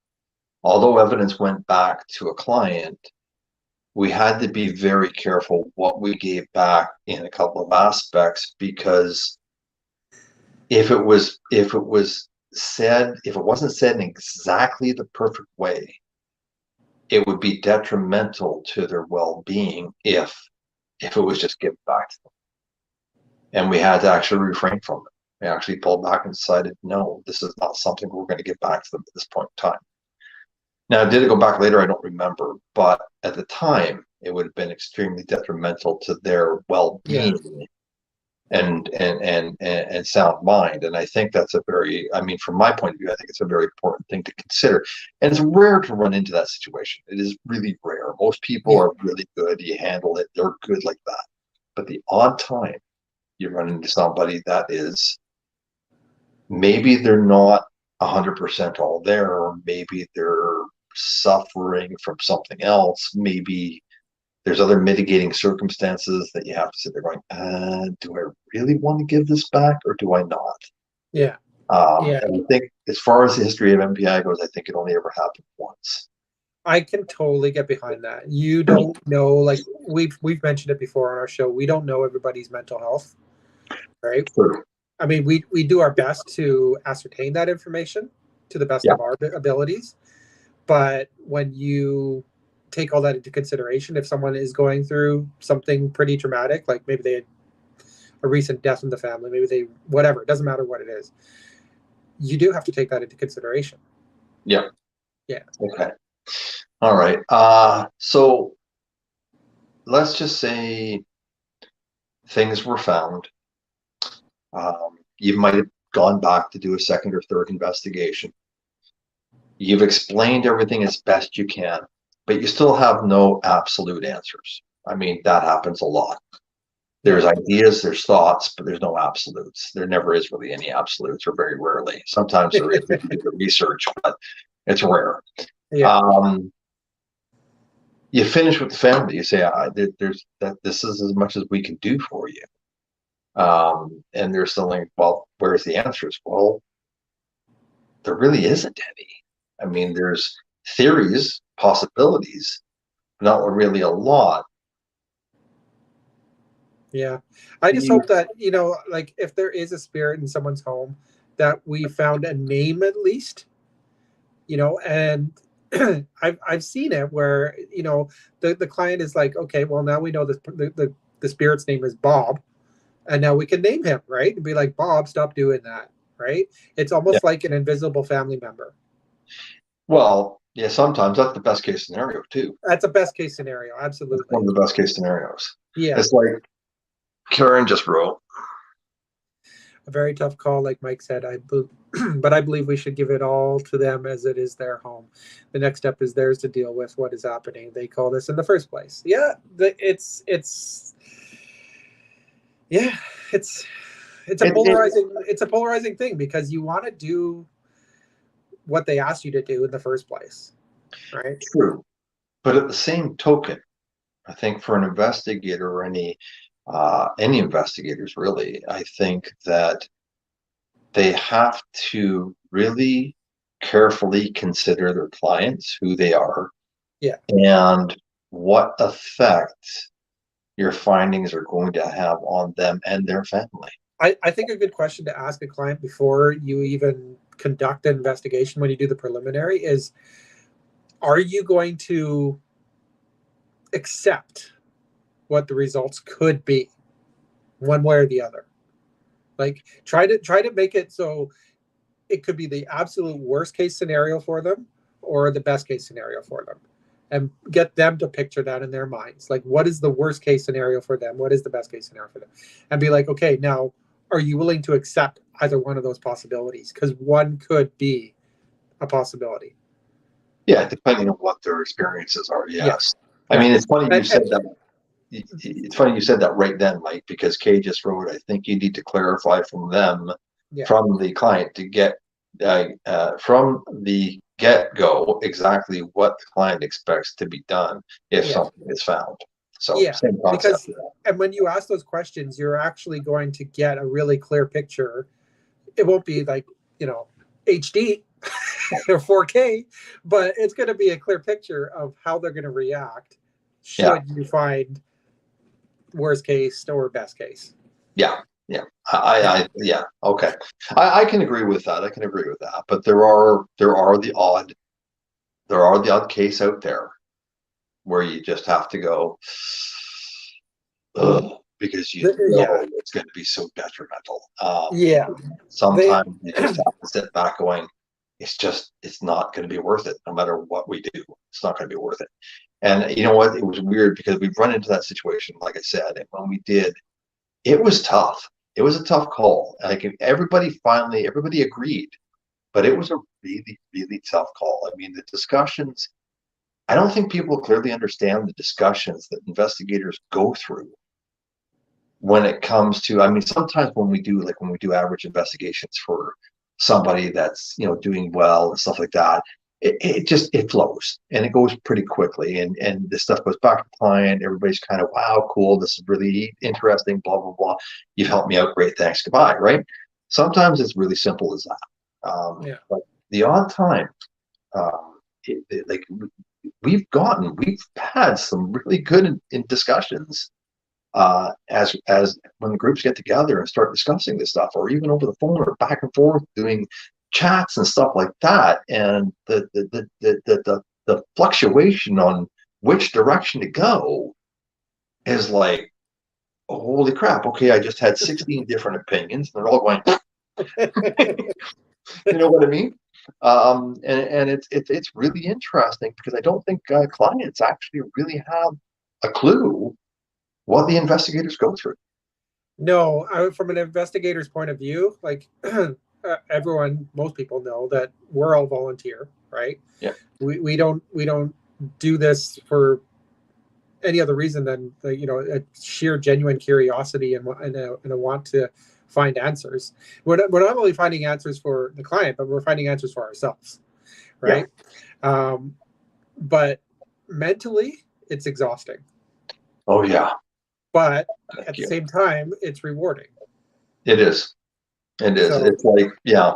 although evidence went back to a client, we had to be very careful what we gave back in a couple of aspects, because if it wasn't said in exactly the perfect way, it would be detrimental to their well-being if it was just given back to them. And we had to actually refrain from it. We actually pulled back and decided, no, this is not something we're going to give back to them at this point in time. Now, did it go back later? I don't remember, but at the time, it would have been extremely detrimental to their well-being and sound mind. And I think that's from my point of view, I think it's a very important thing to consider. And it's rare to run into that situation. It is really rare. Most people are really good. You handle it. They're good like that. But the odd time you run into somebody that is, maybe they're not 100% all there, or maybe they're suffering from something else. Maybe there's other mitigating circumstances that you have to sit there going, do I really want to give this back or do I not? Yeah. And I think as far as the history of MPI goes, I think it only ever happened once. I can totally get behind that. You don't know, like we've mentioned it before on our show, we don't know everybody's mental health, right? True. I mean, we do our best to ascertain that information to the best of our abilities. But when you take all that into consideration, if someone is going through something pretty traumatic, like maybe they had a recent death in the family, maybe they, whatever, it doesn't matter what it is, you do have to take that into consideration. Yeah. Yeah. Okay. All right. So let's just say things were found. You might have gone back to do a second or third investigation. You've explained everything as best you can, but you still have no absolute answers. I mean, that happens a lot. There's ideas, there's thoughts, but there's no absolutes. There never is really any absolutes, or very rarely. Sometimes there is if you do the research, but it's rare. Yeah. You finish with the family. You say, this is as much as we can do for you. And they're still like, well, where's the answers? Well, there really isn't any. I mean, there's theories, possibilities, not really a lot. Yeah. I just hope that, like if there is a spirit in someone's home, that we found a name at least, and I've seen it where, the client is like, okay, well, now we know the spirit's name is Bob, and now we can name him, right? And be like, Bob, stop doing that, right? It's almost like an invisible family member. Well, yeah, sometimes that's the best case scenario too. That's a best case scenario, absolutely. That's one of the best case scenarios. Yeah. It's like Karen just wrote. A very tough call, like Mike said. But I believe we should give it all to them as it is their home. The next step is theirs to deal with what is happening. They call this in the first place. Yeah, it's a polarizing thing, because you want to do what they asked you to do in the first place, right? True, but at the same token, I think for an investigator, or any investigators really, I think that they have to really carefully consider their clients, who they are, and what effect your findings are going to have on them and their family. I think a good question to ask a client before you even conduct an investigation, when you do the preliminary, is, are you going to accept what the results could be, one way or the other? Like, try to make it so it could be the absolute worst case scenario for them, or the best case scenario for them, and get them to picture that in their minds. Like, what is the worst case scenario for them? What is the best case scenario for them? And be like, okay, now, are you willing to accept either one of those possibilities? Because one could be a possibility. Yeah, depending on what their experiences are. Yes. I mean, it's funny you said that. It's funny you said that right then, Mike, because Kay just wrote, I think you need to clarify from them Yeah. from the client to get from the get-go exactly what the client expects to be done if Yeah. something is found. So Yeah. same concept. And when you ask those questions, you're actually going to get a really clear picture. It won't be like, HD or 4K, but it's going to be a clear picture of how they're going to react Yeah. should you find worst case or best case. Yeah. Yeah. Yeah. Okay. I can agree with that. I can agree with that. But there are the odd case out there where you just have to go, ugh, because you Yeah. know it's going to be so detrimental. Yeah. They, Sometimes you just have to sit back going, it's not going to be worth it. No matter what we do, it's not going to be worth it. And you know what? It was weird because we've run into that situation, like I said, and when we did, it was tough. It was a tough call. Like everybody agreed, but it was a really, really tough call. I mean, the discussions, I don't think people clearly understand the discussions that investigators go through when it comes to, I mean, sometimes when we do average investigations for somebody that's, doing well and stuff like that, it flows and it goes pretty quickly, and this stuff goes back to the client. Everybody's kind of, wow, cool, this is really interesting, blah blah blah, you've helped me out, great, thanks, goodbye, right? Sometimes it's really simple as that. yeah. But the odd time, like we've had some really good in discussions, as when the groups get together and start discussing this stuff, or even over the phone or back and forth doing chats and stuff like that, and the fluctuation on which direction to go is like, oh, holy crap, okay, I just had 16 different opinions, and they're all going, you know what I mean? And it's really interesting because I don't think clients actually really have a clue what the investigators go through. No, from an investigator's point of view, like most people know that we're all volunteer, right? Yeah. We don't do this for any other reason than a sheer genuine curiosity and a want to find answers. We're not only finding answers for the client, but we're finding answers for ourselves, right? Yeah. But mentally, it's exhausting. Oh yeah. But at the same time, it's rewarding. It is. It is. So, it's like, yeah.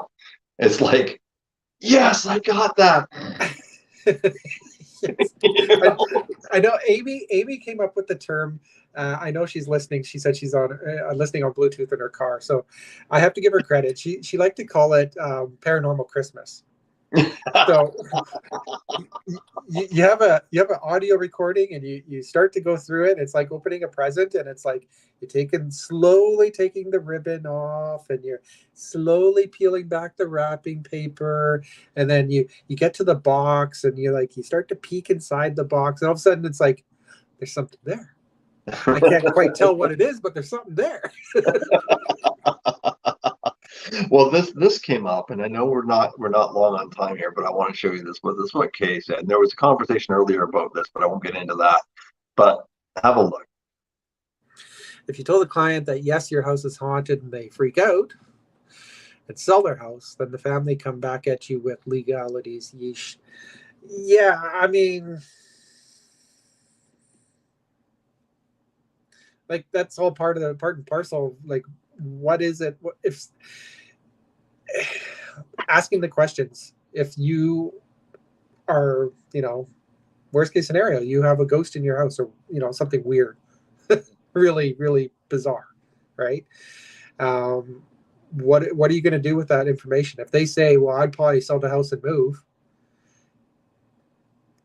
It's like, yes, I got that. yes. I know Amy came up with the term. I know she's listening. She said she's on listening on Bluetooth in her car. So I have to give her credit. She liked to call it paranormal Christmas. So you have an audio recording and you start to go through it. It's like opening a present, and it's like you're slowly taking the ribbon off, and you're slowly peeling back the wrapping paper, and then you get to the box, and you start to peek inside the box, and all of a sudden it's like there's something there. I can't quite tell what it is, but there's something there. Well, this came up, and I know we're not long on time here, but I want to show you this. But this is what Kay said. And there was a conversation earlier about this, but I won't get into that. But have a look. If you told the client that yes, your house is haunted, and they freak out and sell their house, then the family come back at you with legalities. Yeesh. Yeah, I mean, like that's all part and parcel. Like, what is it? What if asking the questions? If you are, worst case scenario, you have a ghost in your house, or something weird, really, really bizarre, right? What are you going to do with that information? If they say, well, I'd probably sell the house and move,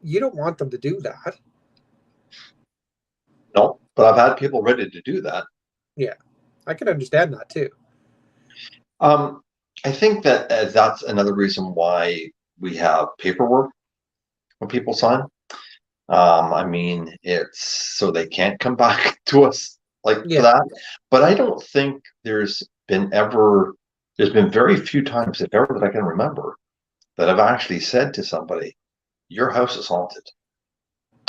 you don't want them to do that. No, but I've had people ready to do that. Yeah, I can understand that too. I think that that's another reason why we have paperwork when people sign. I mean, it's so they can't come back to us for that. But I don't think there's been very few times, if ever, that I can remember, that I've actually said to somebody, your house is haunted.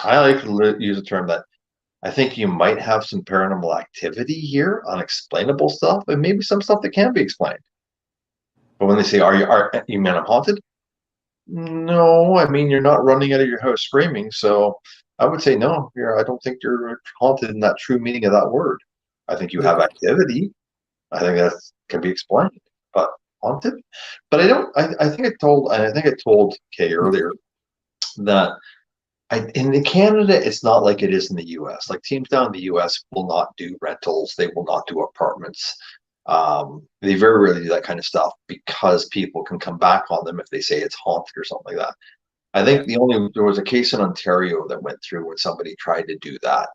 I like to use a term that I think you might have some paranormal activity here, unexplainable stuff, and maybe some stuff that can be explained. But when they say, are you man, I'm haunted? No, I mean, you're not running out of your house screaming. So I would say no. I don't think you're haunted in that true meaning of that word. I think you have Okay. activity. I think that can be explained, but haunted. But I don't. I think I told Kay earlier that in Canada, it's not like it is in the U.S. Like teams down in the U.S. will not do rentals. They will not do apartments. They very rarely do that kind of stuff because people can come back on them if they say it's haunted or something like that. I Yeah. think there was a case in Ontario that went through when somebody tried to do that.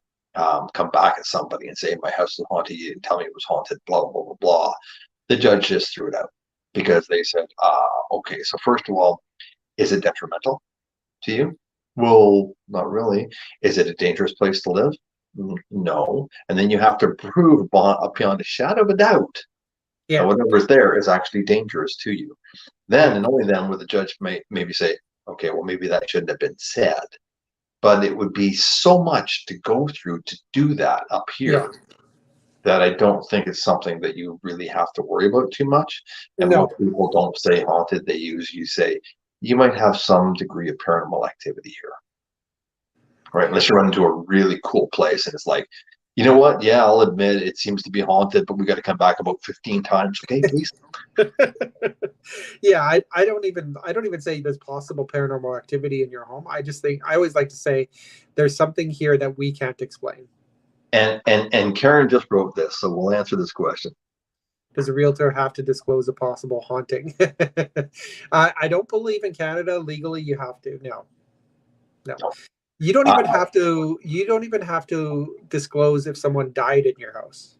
Come back at somebody and say my house is haunted. You didn't tell me it was haunted. Blah blah blah blah. The judge just threw it out because they said, okay, so first of all, is it detrimental to you? Well, not really. Is it a dangerous place to live? No. And then you have to prove beyond a shadow of a doubt that Yeah. whatever's there is actually dangerous to you. Then Yeah. and only then would the judge maybe say, okay, well, maybe that shouldn't have been said. But it would be so much to go through to do that up Yeah. here that I don't think it's something that you really have to worry about too much. And No. most people don't say haunted, they usually say you might have some degree of paranormal activity here, right? Unless you run into a really cool place and it's like, you know what? Yeah, I'll admit it seems to be haunted, but we got to come back about 15 times. Okay, please. Yeah, I don't even say there's possible paranormal activity in your home. I just think I always like to say there's something here that we can't explain. And Karen just wrote this, so we'll answer this question. Does a realtor have to disclose a possible haunting? I don't believe in Canada legally you have to. No, no. No. You don't even Uh, have to. You don't even have to disclose if someone died in your house.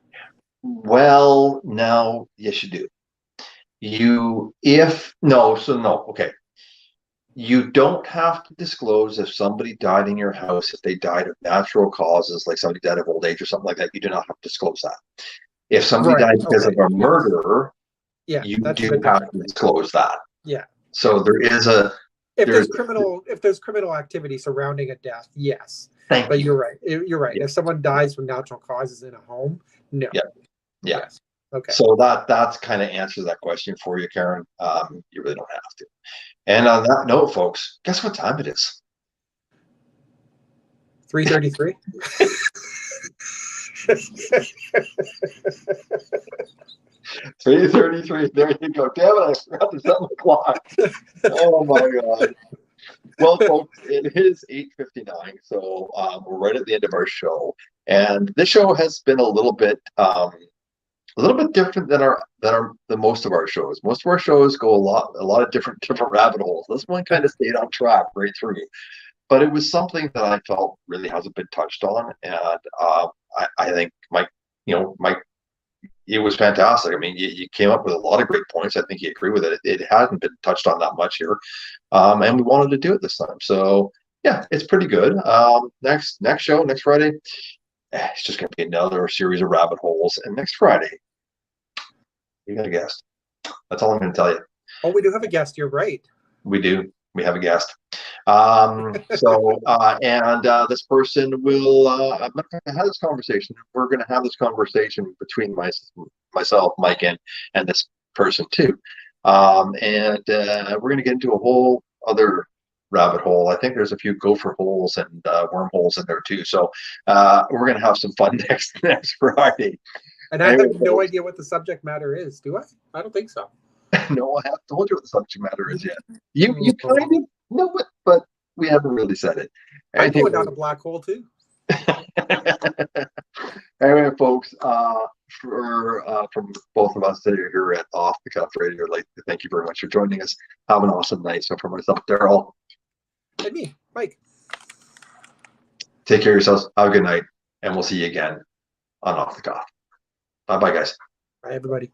well, now, yes, you do. No, okay. You don't have to disclose if somebody died in your house, if they died of natural causes, like somebody died of old age or something like that. You do not have to disclose that. If somebody Right. died because of Okay. a Yes. murder, Yeah, you that's a do bit have to different. disclose that. Yeah. So there is a If there's there's criminal activity surrounding a death, yes. thank But you. you're right. You're right. Yeah, If someone dies from natural causes in a home, no. yeah, yeah. Yes. Okay. So that's kind of answers that question for you, Karen. You really don't have to. And on that note, folks, guess what time it is? 3:33. 3:33. There you go. Damn it, I forgot the 7 o'clock. Oh my god. Well, folks, it is 8:59, so we're right at the end of our show, and this show has been a little bit different than most of our shows. Most of our shows go a lot of different rabbit holes. This one kind of stayed on track right through, but it was something that I felt really hasn't been touched on, and I think Mike, Mike, it was fantastic. I mean, you came up with a lot of great points. I think you agree with it. It hadn't been touched on that much here, and we wanted to do it this time. So yeah, it's pretty good. Next show next Friday, it's just going to be another series of rabbit holes. And next Friday, you got a guest. That's all I'm going to tell you. Oh, we do have a guest. You're right. We do. We have a guest. This person will. I'm not going to have this conversation. We're going to have this conversation between myself, Mike, and this person too. We're going to get into a whole other rabbit hole. I think there's a few gopher holes and wormholes in there too. So we're going to have some fun next Friday. And I Anyway, have no idea what the subject matter is. Do I? I don't think so. no, I haven't told you what the subject matter is yet. You kind of know it, but we haven't really said it. I'm Anyway, going down a black hole too. anyway, folks, from both of us that are here at Off the Cuff Radio, I'd like to thank you very much for joining us. Have an awesome night. So for myself, Daryl, And me, Mike. take care of yourselves. Have a good night, and we'll see you again on Off the Cuff. Bye, bye, guys. Bye, everybody.